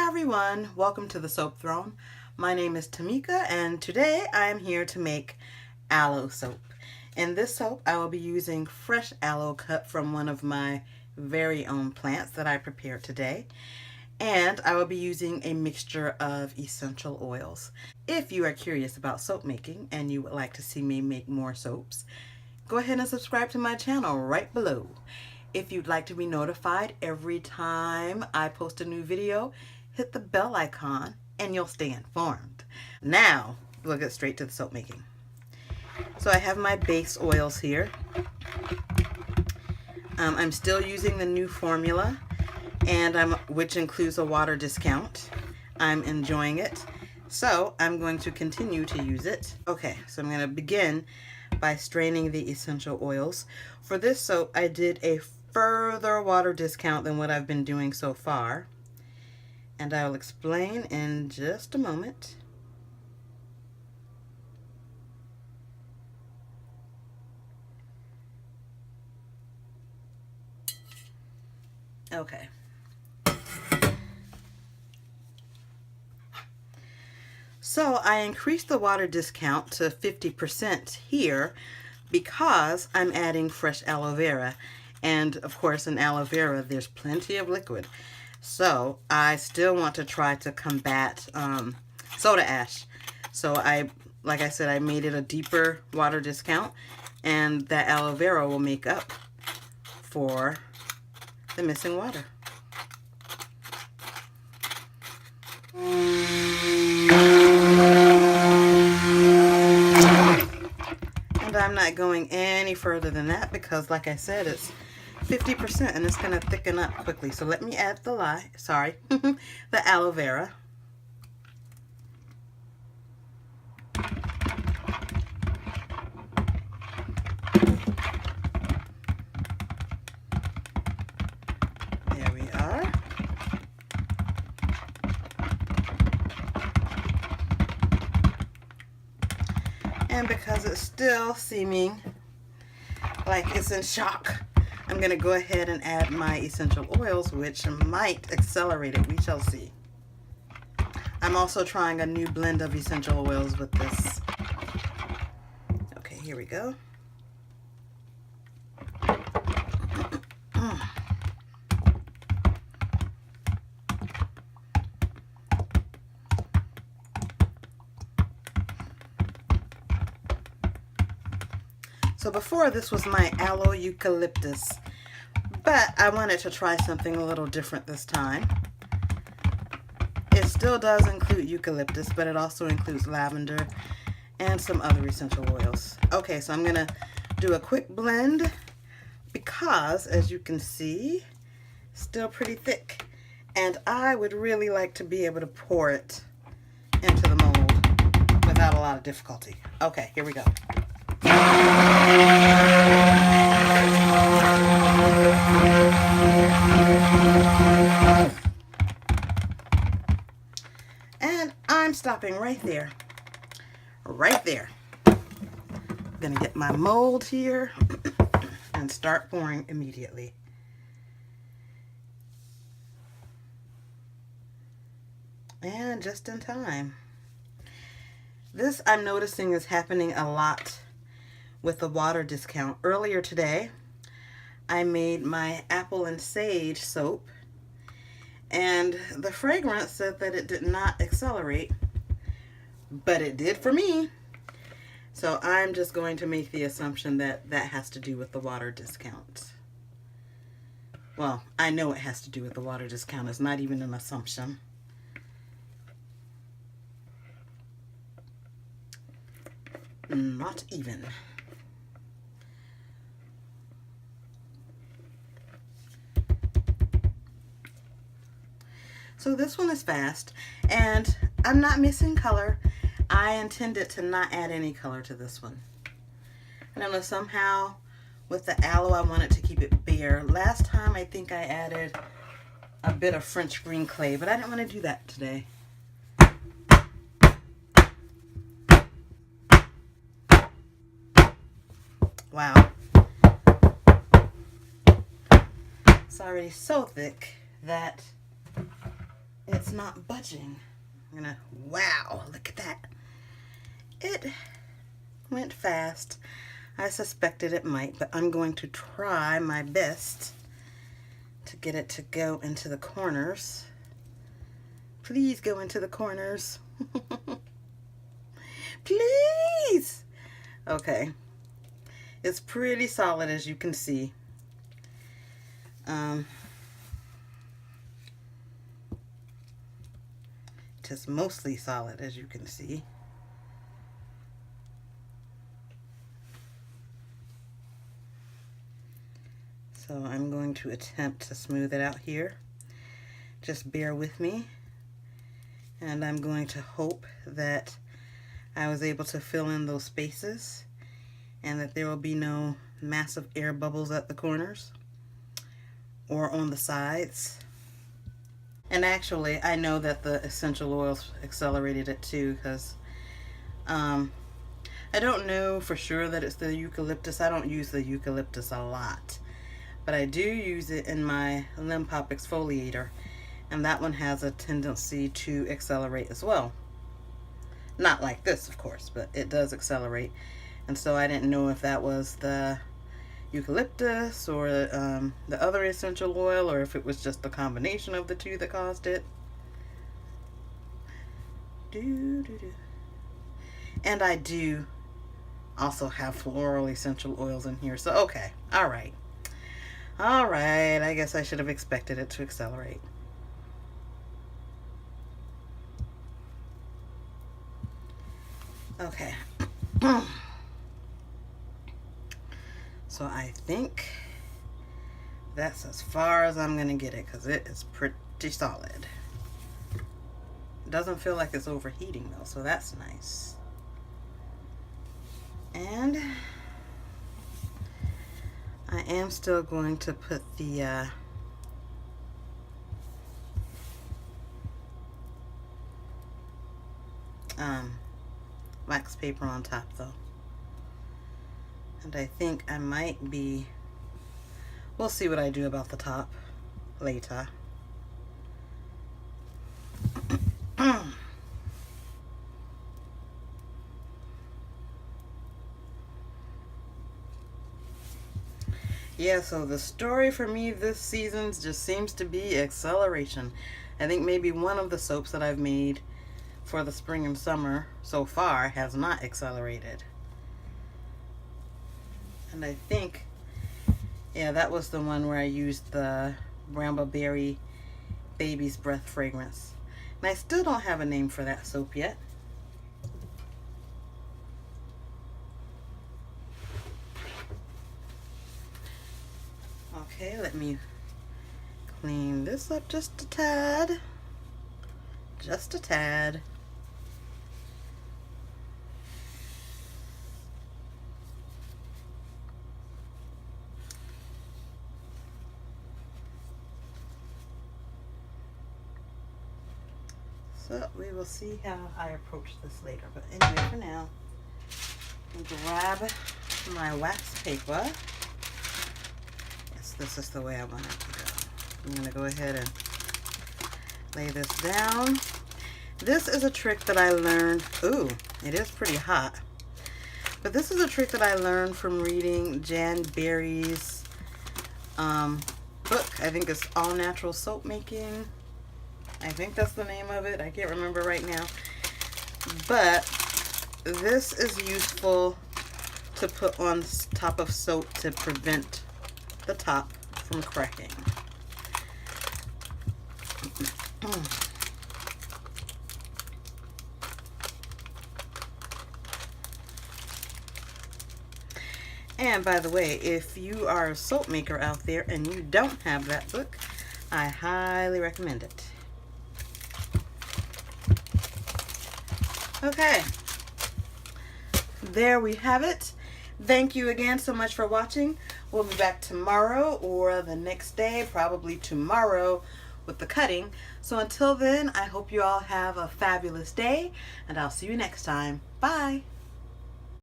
everyone, welcome to the Soap Throne. My name is Tamika and today I am here to make aloe soap. In this soap I will be using fresh aloe cut from one of my very own plants that I prepared today, and I will be using a mixture of essential oils. If you are curious about soap making and you would like to see me make more soaps, go ahead and subscribe to my channel right below. If you'd like to be notified every time I post a new video, hit the bell icon and you'll stay informed. Now, we'll get straight to the soap making. So I have my base oils here. I'm still using the new formula, and which includes a water discount. I'm enjoying it, so I'm going to continue to use it. Okay, so I'm going to begin by straining the essential oils. For this soap, I did a further water discount than what I've been doing so far, and I'll explain in just a moment. Okay. So I increased the water discount to 50% here because I'm adding fresh aloe vera. And of course in aloe vera there's plenty of liquid. So I still want to try to combat soda ash. So like I said, I made it a deeper water discount, and that aloe vera will make up for the missing water. And I'm not going any further than that because, like I said, it's 50% and it's going to thicken up quickly. So let me add the the aloe vera. There we are. And because it's still seeming like it's in shock, I'm going to go ahead and add my essential oils, which might accelerate it. We shall see. I'm also trying a new blend of essential oils with this. Okay, here we go. So before, this was my aloe eucalyptus, but I wanted to try something a little different this time. It still does include eucalyptus, but it also includes lavender and some other essential oils. Okay, so I'm gonna do a quick blend because, as you can see, still pretty thick, and I would really like to be able to pour it into the mold without a lot of difficulty. Okay, here we go. And I'm stopping right there. Right there. I'm gonna get my mold here and start pouring immediately. And just in time. This, I'm noticing, is happening a lot with the water discount. Earlier today, I made my apple and sage soap, and the fragrance said that it did not accelerate, but it did for me. So I'm just going to make the assumption that that has to do with the water discount. Well, I know it has to do with the water discount. It's not even an assumption. Not even. So this one is fast, and I'm not missing color. I intended to not add any color to this one. I don't know, somehow with the aloe I wanted to keep it bare. Last time I think I added a bit of French green clay, but I didn't want to do that today. Wow. It's already so thick that it it's not budging. Wow, look at that. It went fast. I suspected it might, but I'm going to try my best to get it to go into the corners. Please go into the corners. Please. Okay. It's pretty solid, as you can see. Just mostly solid, as you can see. So I'm going to attempt to smooth it out here. Just bear with me. And I'm going to hope that I was able to fill in those spaces and that there will be no massive air bubbles at the corners or on the sides. And actually, I know that the essential oils accelerated it too, because I don't know for sure that it's the eucalyptus. I don't use the eucalyptus a lot, but I do use it in my Limb Pop exfoliator, and that one has a tendency to accelerate as well. Not like this, of course, but it does accelerate. And so I didn't know if that was the eucalyptus or the other essential oil, or if it was just the combination of the two that caused it. And I do also have floral essential oils in here, so okay, all right, I guess I should have expected it to accelerate. Okay. So I think that's as far as I'm gonna get it, because it is pretty solid. It doesn't feel like it's overheating though, so that's nice. And I am still going to put the wax paper on top though. And I think I might be, we'll see what I do about the top later. Yeah, so the story for me this season just seems to be acceleration. I think maybe one of the soaps that I've made for the spring and summer so far has not accelerated. And I think, yeah, that was the one where I used the Brambleberry Baby's Breath fragrance. And I still don't have a name for that soap yet. Okay, let me clean this up just a tad. Just a tad. So we will see how I approach this later. But anyway, for now, I'll grab my wax paper. Yes, this is the way I want it to go. I'm going to go ahead and lay this down. This is a trick that I learned. Ooh, it is pretty hot. But this is a trick that I learned from reading Jan Berry's book. I think it's All Natural Soap Making. I think that's the name of it. I can't remember right now. But this is useful to put on top of soap to prevent the top from cracking. And by the way, if you are a soap maker out there and you don't have that book, I highly recommend it. Okay, there we have it. Thank you again so much for watching. We'll be back tomorrow or the next day, probably tomorrow, with the cutting. So until then, I hope you all have a fabulous day, and I'll see you next time. Bye.